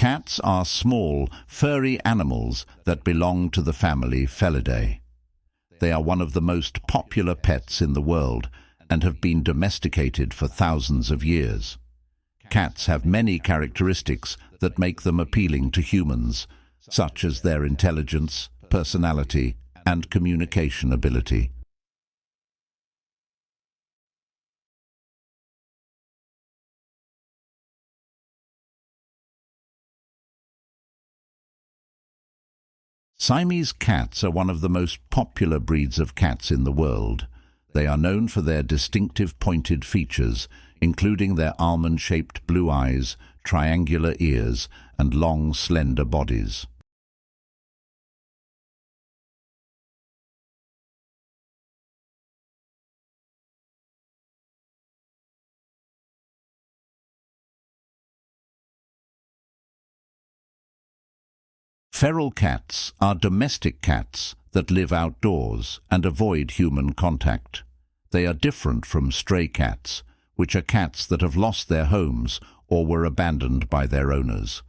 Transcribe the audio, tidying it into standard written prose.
Cats are small, furry animals that belong to the family Felidae. They are one of the most popular pets in the world and have been domesticated for thousands of years. Cats have many characteristics that make them appealing to humans, such as their intelligence, personality, and communication ability. Siamese cats are one of the most popular breeds of cats in the world. They are known for their distinctive pointed features, including their almond-shaped blue eyes, triangular ears, and long, slender bodies. Feral cats are domestic cats that live outdoors and avoid human contact. They are different from stray cats, which are cats that have lost their homes or were abandoned by their owners.